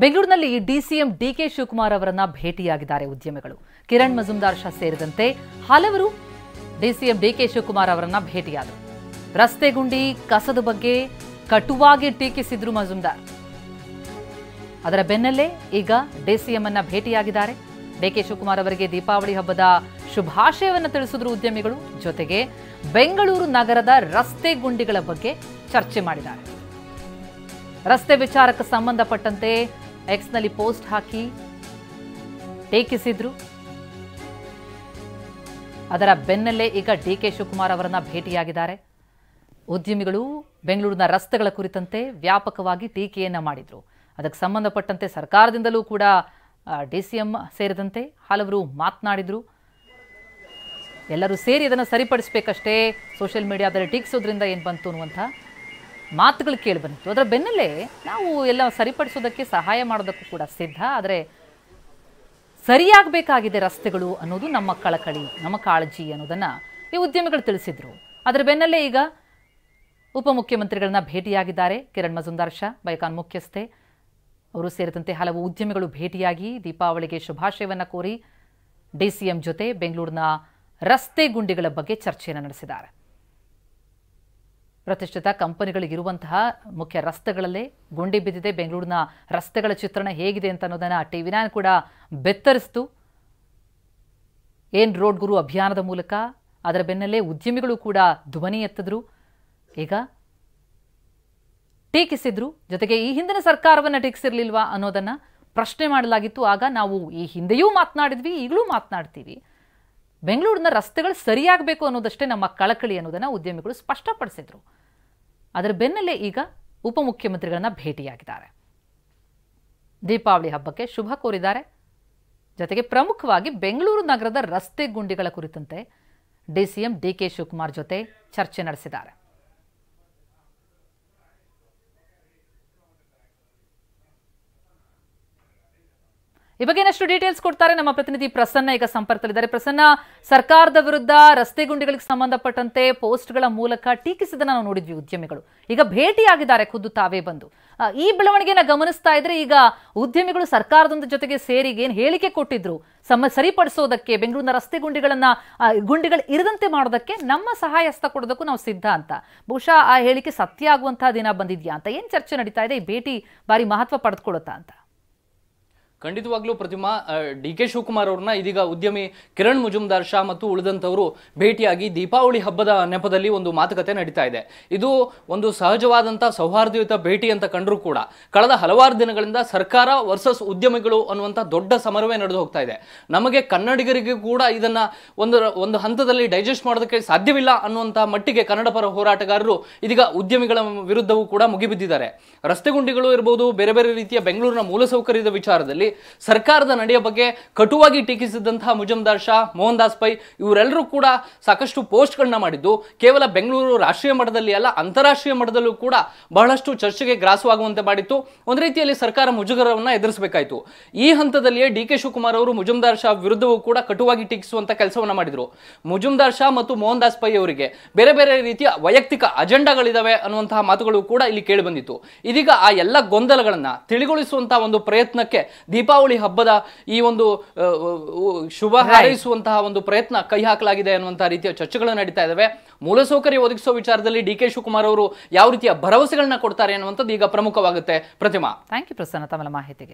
ಬೆಂಗಳೂರಿನಲ್ಲಿ DCM DK Shivakumar ಅವರನ್ನ ಭೇಟಿಯಾಗಿದ್ದಾರೆ ಉದ್ಯಮಿಗಳು. ಕಿರಣ್ ಮಜುಮ್ದಾರ್ ಶಾ ಸೇರಿದಂತೆ ಹಲವರು ಡಿಸಿಎಂ ಡಿಕೆ ಶಿವಕುಮಾರ್ ಅವರನ್ನ ಭೇಟಿಯಾದರು. ರಸ್ತೆ ಗುಂಡಿ ಕಸದ ಬಗ್ಗೆ ಕಟುವಾಗಿ ಟೀಕಿಸಿದ್ರು ಮಜುಮ್ದಾರ್. ಅದರ ಬೆನ್ನಲ್ಲೇ ಈಗ ಡಿಸಿಎಂ ಅನ್ನ ಭೇಟಿಯಾಗಿದ್ದಾರೆ. ಡಿಕೆ ಶಿವಕುಮಾರ್ ಅವರಿಗೆ ದೀಪಾವಳಿ ಹಬ್ಬದ ಶುಭಾಶಯವನ್ನು ತಿಳಿಸಿದ್ರು ಉದ್ಯಮಿಗಳು. ಜೊತೆಗೆ ಬೆಂಗಳೂರು ನಗರದ ರಸ್ತೆ ಗುಂಡಿಗಳ ಬಗ್ಗೆ ಚರ್ಚೆ ಮಾಡಿದ್ದಾರೆ. ರಸ್ತೆ ವಿಚಾರಕ್ಕೆ ಸಂಬಂಧಪಟ್ಟಂತೆ ಎಕ್ಸ್ನಲ್ಲಿ ಪೋಸ್ಟ್ ಹಾಕಿ ಟೀಕಿಸಿದ್ರು. ಅದರ ಬೆನ್ನಲ್ಲೇ ಈಗ ಡಿಕೆ ಶಿವಕುಮಾರ್ ಅವರನ್ನ ಭೇಟಿಯಾಗಿದ್ದಾರೆ. ಉದ್ಯಮಿಗಳು ಬೆಂಗಳೂರಿನ ರಸ್ತೆಗಳ ಕುರಿತಂತೆ ವ್ಯಾಪಕವಾಗಿ ಟೀಕೆಯನ್ನ ಮಾಡಿದ್ರು. ಅದಕ್ಕೆ ಸಂಬಂಧಪಟ್ಟಂತೆ ಸರ್ಕಾರದಿಂದಲೂ ಕೂಡ ಡಿಸಿಎಂ ಸೇರಿದಂತೆ ಹಲವರು ಮಾತನಾಡಿದ್ರು. ಎಲ್ಲರೂ ಸೇರಿ ಅದನ್ನು ಸರಿಪಡಿಸಬೇಕಷ್ಟೇ, ಸೋಷಿಯಲ್ ಮೀಡಿಯಾದಲ್ಲಿ ಟೀಕಿಸೋದ್ರಿಂದ ಏನು ಬಂತು ಅನ್ನುವಂಥ ಮಾತುಗಳು ಕೇಳಿ ಬಂದಿತ್ತು. ಅದರ ಬೆನ್ನಲ್ಲೇ ನಾವು ಎಲ್ಲ ಸರಿಪಡಿಸೋದಕ್ಕೆ ಸಹಾಯ ಮಾಡೋದಕ್ಕೂ ಕೂಡ ಸಿದ್ಧ, ಆದರೆ ಸರಿಯಾಗಬೇಕಾಗಿದೆ ರಸ್ತೆಗಳು ಅನ್ನೋದು ನಮ್ಮ ಕಳಕಳಿ, ನಮ್ಮ ಕಾಳಜಿ ಅನ್ನೋದನ್ನು ಈ ಉದ್ಯಮಿಗಳು ತಿಳಿಸಿದ್ರು. ಅದರ ಬೆನ್ನಲ್ಲೇ ಈಗ ಉಪಮುಖ್ಯಮಂತ್ರಿಗಳನ್ನ ಭೇಟಿಯಾಗಿದ್ದಾರೆ. ಕಿರಣ್ ಮಜುಮ್ದಾರ್ ಶಾ, ಬೈಕಾನ್ ಮುಖ್ಯಸ್ಥೆ ಅವರು ಸೇರಿದಂತೆ ಹಲವು ಉದ್ಯಮಿಗಳು ಭೇಟಿಯಾಗಿ ದೀಪಾವಳಿಗೆ ಶುಭಾಶಯವನ್ನು ಕೋರಿ ಡಿಸಿಎಂ ಜೊತೆ ಬೆಂಗಳೂರಿನ ರಸ್ತೆ ಗುಂಡಿಗಳ ಬಗ್ಗೆ ಚರ್ಚೆಯನ್ನು ನಡೆಸಿದ್ದಾರೆ. ಪ್ರತಿಷ್ಠಿತ ಕಂಪನಿಗಳಿಗಿರುವಂತಹ ಮುಖ್ಯ ರಸ್ತೆಗಳಲ್ಲೇ ಗುಂಡಿ ಬಿದ್ದಿದೆ. ಬೆಂಗಳೂರಿನ ರಸ್ತೆಗಳ ಚಿತ್ರಣ ಹೇಗಿದೆ ಅಂತ ಅನ್ನೋದನ್ನು TV9 ಕೂಡ ಬೆತ್ತರಿಸಿತು. ಏನ್ ರೋಡ್ ಗುರು ಅಭಿಯಾನದ ಮೂಲಕ. ಅದರ ಬೆನ್ನಲ್ಲೇ ಉದ್ಯಮಿಗಳು ಕೂಡ ಧ್ವನಿ ಎತ್ತಿದ್ರು. ಈಗ ಟೀಕಿಸಿದ್ರು. ಜೊತೆಗೆ ಈ ಹಿಂದಿನ ಸರ್ಕಾರವನ್ನು ಟೀಕಿಸಿರ್ಲಿಲ್ವಾ ಅನ್ನೋದನ್ನ ಪ್ರಶ್ನೆ ಮಾಡಲಾಗಿತ್ತು. ಆಗ ನಾವು ಈ ಹಿಂದೆಯೂ ಮಾತನಾಡಿದ್ವಿ, ಈಗಲೂ ಮಾತನಾಡ್ತೀವಿ. ಬೆಂಗಳೂರಿನ ರಸ್ತೆಗಳು ಸರಿಯಾಗಬೇಕು ಅನ್ನೋದಷ್ಟೇ ನಮ್ಮ ಕಳಕಳಿ ಅನ್ನೋದನ್ನ ಉದ್ಯಮಿಗಳು ಸ್ಪಷ್ಟಪಡಿಸಿದ್ರು. ಅದರ ಬೆನ್ನಲ್ಲೇ ಈಗ ಉಪಮುಖ್ಯಮಂತ್ರಿಗಳನ್ನ ಭೇಟಿಯಾಗಿದ್ದಾರೆ. ದೀಪಾವಳಿ ಹಬ್ಬಕ್ಕೆ ಶುಭ ಕೋರಿದ್ದಾರೆ. ಜೊತೆಗೆ ಪ್ರಮುಖವಾಗಿ ಬೆಂಗಳೂರು ನಗರದ ರಸ್ತೆ ಗುಂಡಿಗಳ ಕುರಿತಂತೆ ಡಿಸಿಎಂ ಡಿಕೆ ಶಿವಕುಮಾರ್ ಜೊತೆ ಚರ್ಚೆ ನಡೆಸಿದ್ದಾರೆ. ಈ ಬಗ್ಗೆ ಇನ್ನಷ್ಟು ಡೀಟೇಲ್ಸ್ ಕೊಡ್ತಾರೆ ನಮ್ಮ ಪ್ರತಿನಿಧಿ ಪ್ರಸನ್ನ. ಈಗ ಸಂಪರ್ಕದಲ್ಲಿದ್ದಾರೆ. ಪ್ರಸನ್ನ, ಸರ್ಕಾರದ ವಿರುದ್ಧ ರಸ್ತೆ ಗುಂಡಿಗಳಿಗೆ ಸಂಬಂಧಪಟ್ಟಂತೆ ಪೋಸ್ಟ್ಗಳ ಮೂಲಕ ಟೀಕಿಸಿದನ್ನ ನಾವು ನೋಡಿದ್ವಿ ಉದ್ಯಮಿಗಳು. ಈಗ ಭೇಟಿಯಾಗಿದ್ದಾರೆ, ಖುದ್ದು ತಾವೇ ಬಂದು. ಈ ಬೆಳವಣಿಗೆನ ಗಮನಿಸ್ತಾ ಇದ್ರೆ ಈಗ ಉದ್ಯಮಿಗಳು ಸರ್ಕಾರದೊಂದು ಜೊತೆಗೆ ಸೇರಿ ಏನು ಹೇಳಿಕೆ ಕೊಟ್ಟಿದ್ರು ಸರಿಪಡಿಸೋದಕ್ಕೆ, ಬೆಂಗಳೂರಿನ ರಸ್ತೆ ಗುಂಡಿಗಳು ಇರದಂತೆ ಮಾಡೋದಕ್ಕೆ ನಮ್ಮ ಸಹಾಯ ಹಸ್ತ ಕೊಡೋದಕ್ಕೂ ನಾವು ಸಿದ್ಧ ಅಂತ. ಬಹುಶಃ ಆ ಹೇಳಿಕೆ ಸತ್ಯ ಆಗುವಂತಹ ದಿನ ಬಂದಿದ್ಯಾ ಅಂತ ಏನ್ ಚರ್ಚೆ ನಡೀತಾ ಇದೆ? ಈ ಭೇಟಿ ಬಾರಿ ಮಹತ್ವ ಪಡೆದುಕೊಳ್ಳುತ್ತಾ ಅಂತ? ಖಂಡಿತವಾಗ್ಲೂ ಪ್ರತಿಮಾ, ಡಿಕೆ ಶಿವಕುಮಾರ್ ಅವ್ರನ್ನ ಇದೀಗ ಉದ್ಯಮಿ ಕಿರಣ್ ಮಜುಮ್ದಾರ್ ಶಾ ಮತ್ತು ಉಳಿದಂತವರು ಭೇಟಿಯಾಗಿ ದೀಪಾವಳಿ ಹಬ್ಬದ ನೆಪದಲ್ಲಿ ಒಂದು ಮಾತುಕತೆ ನಡೀತಾ ಇದೆ. ಇದು ಒಂದು ಸಹಜವಾದಂಥ ಸೌಹಾರ್ದಯುತ ಭೇಟಿ ಅಂತ ಕಂಡ್ರೂ ಕೂಡ ಕಳೆದ ಹಲವಾರು ದಿನಗಳಿಂದ ಸರ್ಕಾರ ವರ್ಸಸ್ ಉದ್ಯಮಿಗಳು ಅನ್ನುವಂಥ ದೊಡ್ಡ ಸಮರವೇ ನಡೆದು ಹೋಗ್ತಾ ಇದೆ. ನಮಗೆ ಕನ್ನಡಿಗರಿಗೆ ಕೂಡ ಇದನ್ನ ಒಂದು ಹಂತದಲ್ಲಿ ಡೈಜೆಸ್ಟ್ ಮಾಡೋದಕ್ಕೆ ಸಾಧ್ಯವಿಲ್ಲ ಅನ್ನುವಂಥ ಮಟ್ಟಿಗೆ ಕನ್ನಡ ಪರ ಹೋರಾಟಗಾರರು ಇದೀಗ ಉದ್ಯಮಿಗಳ ವಿರುದ್ಧವೂ ಕೂಡ ಮುಗಿಬಿದ್ದಿದ್ದಾರೆ. ರಸ್ತೆ ಗುಂಡಿಗಳು ಇರಬಹುದು, ಬೇರೆ ಬೇರೆ ರೀತಿಯ ಬೆಂಗಳೂರಿನ ಮೂಲಸೌಕರ್ಯದ ವಿಚಾರದಲ್ಲಿ ಸರ್ಕಾರದ ನಡೆಯ ಬಗ್ಗೆ ಕಟುವಾಗಿ ಟೀಕಿಸಿದಂತಹ ಮಜುಮ್ದಾರ್ ಶಾ, ಮೋಹನ್ ದಾಸ್ ಪೈ ಇವರೆಲ್ಲರೂ ಕೂಡ ಸಾಕಷ್ಟು ಪೋಸ್ಟ್ಗಳನ್ನ ಮಾಡಿದ್ದು ಕೇವಲ ಬೆಂಗಳೂರು ರಾಷ್ಟ್ರೀಯ ಮಟ್ಟದಲ್ಲಿ ಅಲ್ಲ, ಅಂತಾರಾಷ್ಟ್ರೀಯ ಮಟ್ಟದಲ್ಲೂ ಕೂಡ ಬಹಳಷ್ಟು ಚರ್ಚೆಗೆ ಗ್ರಾಸವಾಗುವಂತೆ ಮಾಡಿತ್ತು. ಒಂದು ರೀತಿಯಲ್ಲಿ ಸರ್ಕಾರ ಮುಜುಗರವನ್ನ ಎದುರಿಸಬೇಕಾಯಿತು. ಈ ಹಂತದಲ್ಲಿಯೇ ಡಿಕೆ ಶಿವಕುಮಾರ್ ಅವರು ಮಜುಮ್ದಾರ್ ಶಾ ವಿರುದ್ಧವೂ ಕೂಡ ಕಟುವಾಗಿ ಟೀಕಿಸುವಂತ ಕೆಲಸವನ್ನ ಮಾಡಿದ್ರು. ಮಜುಮ್ದಾರ್ ಶಾ ಮತ್ತು ಮೋಹನ್ ದಾಸ್ ಪೈ ಅವರಿಗೆ ಬೇರೆ ಬೇರೆ ರೀತಿಯ ವೈಯಕ್ತಿಕ ಅಜೆಂಡಾಗಳಿದಾವೆ ಅನ್ನುವಂತಹ ಮಾತುಗಳು ಕೂಡ ಇಲ್ಲಿ ಕೇಳಿ ಬಂದಿತ್ತು. ಇದೀಗ ಆ ಎಲ್ಲ ಗೊಂದಲಗಳನ್ನ ತಿಳಿಗೊಳಿಸುವಂತಹ ಒಂದು ಪ್ರಯತ್ನಕ್ಕೆ ದೀಪಾವಳಿ ಹಬ್ಬದ ಈ ಒಂದು ಶುಭ ಹಾರೈಸುವಂತಹ ಒಂದು ಪ್ರಯತ್ನ ಕೈ ಹಾಕಲಾಗಿದೆ ಅನ್ನುವಂತಹ ರೀತಿಯ ಚರ್ಚೆಗಳು ನಡೀತಾ ಇದಾವೆ. ಮೂಲಸೌಕರ್ಯ ಒದಗಿಸುವ ವಿಚಾರದಲ್ಲಿ ಡಿಕೆ ಶಿವಕುಮಾರ್ ಅವರು ಯಾವ ರೀತಿಯ ಭರವಸೆಗಳನ್ನ ಕೊಡ್ತಾರೆ ಅನ್ನುವಂಥದ್ದು ಈಗ ಪ್ರಮುಖವಾಗುತ್ತೆ. ಪ್ರತಿಮಾ, ಥ್ಯಾಂಕ್ ಯು ಪ್ರಸನ್ನ ತಮ್ಮ ಮಾಹಿತಿಗೆ.